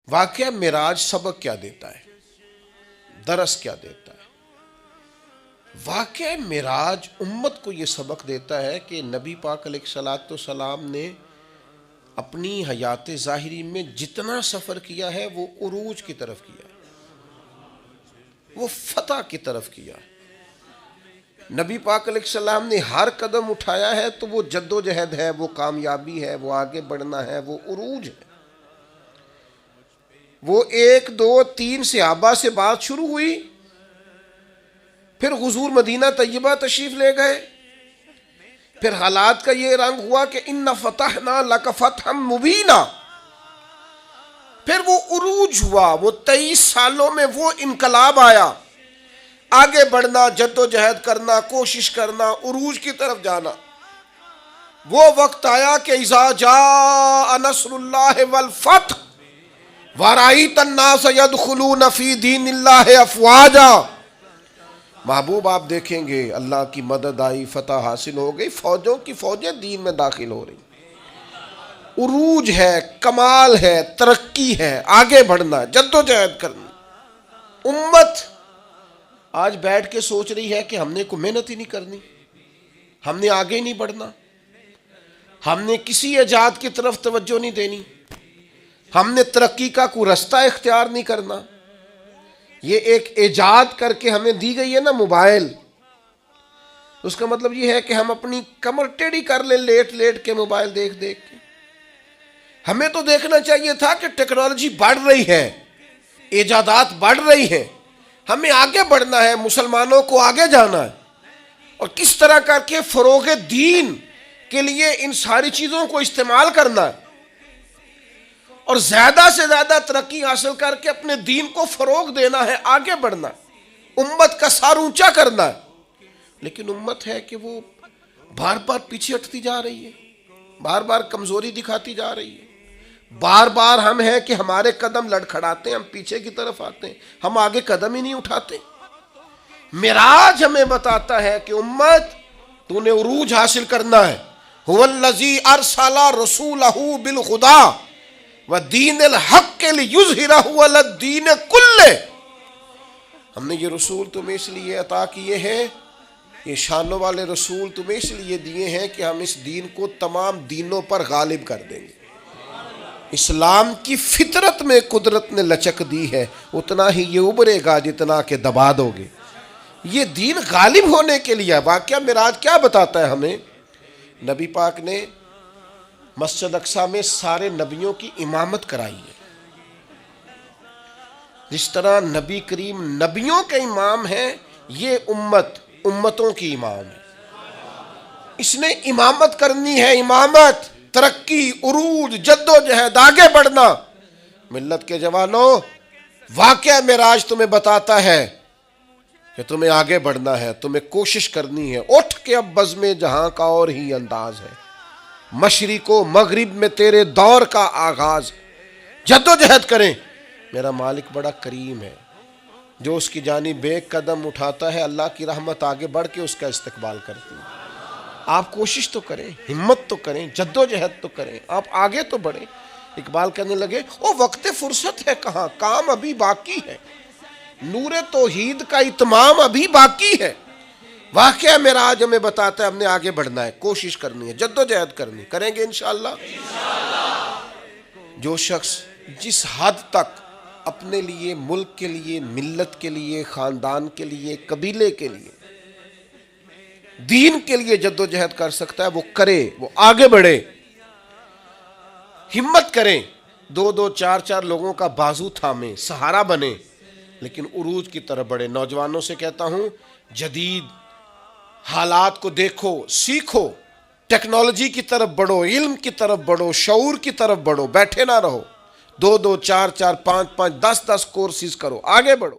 واقعہ معراج سبق کیا دیتا ہے، درس کیا دیتا ہے؟ واقعہ معراج امت کو یہ سبق دیتا ہے کہ نبی پاک علیہ الصلوۃ والسلام نے اپنی حیات ظاہری میں جتنا سفر کیا ہے وہ عروج کی طرف کیا ہے، وہ فتح کی طرف کیا ہے۔ نبی پاک علیہ السلام نے ہر قدم اٹھایا ہے تو وہ جد و جہد ہے، وہ کامیابی ہے، وہ آگے بڑھنا ہے، وہ عروج ہے۔ وہ 1 2 3 صحابہ سے بات شروع ہوئی، پھر حضور مدینہ طیبہ تشریف لے گئے، پھر حالات کا یہ رنگ ہوا کہ اِنَّ فَتَحْنَا لَكَ فَتْحًا مُبِينًا، پھر وہ عروج ہوا، وہ 23 سالوں میں وہ انقلاب آیا، آگے بڑھنا، جد و جہد کرنا، کوشش کرنا، عروج کی طرف جانا۔ وہ وقت آیا کہ اِذَا جَاءَ نَصْرُ اللَّهِ وَالْفَتْحُ وَرَأَيْتَ النَّاسَ يَدْخُلُونَ فِي دِينِ اللَّهِ أَفْوَاجًا، محبوب آپ دیکھیں گے اللہ کی مدد آئی، فتح حاصل ہو گئی، فوجوں کی فوجیں دین میں داخل ہو رہی، عروج ہے، کمال ہے، ترقی ہے، آگے بڑھنا، جد و جہد کرنا۔ امت آج بیٹھ کے سوچ رہی ہے کہ ہم نے کوئی محنت ہی نہیں کرنی، ہم نے آگے نہیں بڑھنا، ہم نے کسی ایجاد کی طرف توجہ نہیں دینی، ہم نے ترقی کا کوئی رستہ اختیار نہیں کرنا۔ یہ ایک ایجاد کر کے ہمیں دی گئی ہے نا موبائل، اس کا مطلب یہ ہے کہ ہم اپنی کمر ٹیڑھی کر لیں لیٹ لیٹ کے موبائل دیکھ دیکھ کے۔ ہمیں تو دیکھنا چاہیے تھا کہ ٹیکنالوجی بڑھ رہی ہے، ایجادات بڑھ رہی ہیں، ہمیں آگے بڑھنا ہے، مسلمانوں کو آگے جانا ہے، اور کس طرح کر کے فروغ دین کے لیے ان ساری چیزوں کو استعمال کرنا ہے، اور زیادہ سے زیادہ ترقی حاصل کر کے اپنے دین کو فروغ دینا ہے، آگے بڑھنا ہے، امت کا سر اونچا کرنا ہے۔ لیکن امت ہے کہ وہ بار بار پیچھے ہٹتی جا رہی ہے، بار بار کمزوری دکھاتی جا رہی ہے، بار بار ہم ہیں کہ ہمارے قدم لڑکھڑاتے ہیں، ہم پیچھے کی طرف آتے ہیں، ہم آگے قدم ہی نہیں اٹھاتے۔ معراج ہمیں بتاتا ہے کہ امت تو نے عروج حاصل کرنا ہے۔ هو الذی ارسل رسولہ بالہدی ودین الحق لیظہرہ علی الدین کلہ، ہم نے یہ رسول تمہیں اس لیے عطا کیے ہیں، یہ شانوں والے رسول تمہیں اس لیے دیے ہیں کہ ہم اس دین کو تمام دینوں پر غالب کر دیں گے۔ اسلام کی فطرت میں قدرت نے لچک دی ہے، اتنا ہی یہ ابھرے گا جتنا کہ دبا دو گے۔ یہ دین غالب ہونے کے لیے۔ واقعہ معراج کیا بتاتا ہے ہمیں؟ نبی پاک نے مسجد اقصیٰ میں سارے نبیوں کی امامت کرائی ہے۔ جس طرح نبی کریم نبیوں کے امام ہیں، یہ امتوں کی امام ہے۔ اس نے امامت کرنی ہے، امامت، ترقی، عروج، جد و جہد، آگے بڑھنا۔ ملت کے جوانوں، واقعہ معراج تمہیں بتاتا ہے کہ تمہیں آگے بڑھنا ہے، تمہیں کوشش کرنی ہے۔ اٹھ کے اب بزم جہاں کا اور ہی انداز ہے، مشرق و مغرب میں تیرے دور کا آغاز، جد و جہد کریں۔ میرا مالک بڑا کریم ہے، جو اس کی جانب ایک قدم اٹھاتا ہے، اللہ کی رحمت آگے بڑھ کے اس کا استقبال کرتی ہے۔ آپ کوشش تو کریں، ہمت تو کریں، جد و جہد تو کریں، آپ آگے تو بڑھیں۔ اقبال کہنے لگے وہ وقت فرصت ہے کہاں، کام ابھی باقی ہے، نور توحید کا اتمام ابھی باقی ہے۔ واقعہ معراج ہمیں بتاتا ہے ہم نے آگے بڑھنا ہے، کوشش کرنی ہے، جد و جہد کرنی، کریں گے انشاءاللہ۔ جو شخص جس حد تک اپنے لیے، ملک کے لیے، ملت کے لیے، خاندان کے لیے، قبیلے کے لیے، دین کے لیے جد و جہد کر سکتا ہے وہ کرے، وہ آگے بڑھے، ہمت کریں، 2 2 4 4 لوگوں کا بازو تھامیں، سہارا بنے، لیکن عروج کی طرف بڑھے۔ نوجوانوں سے کہتا ہوں جدید حالات کو دیکھو، سیکھو، ٹیکنالوجی کی طرف بڑھو، علم کی طرف بڑھو، شعور کی طرف بڑھو، بیٹھے نہ رہو، 2 2 4 4 5 5 10 10 کورسز کرو، آگے بڑھو۔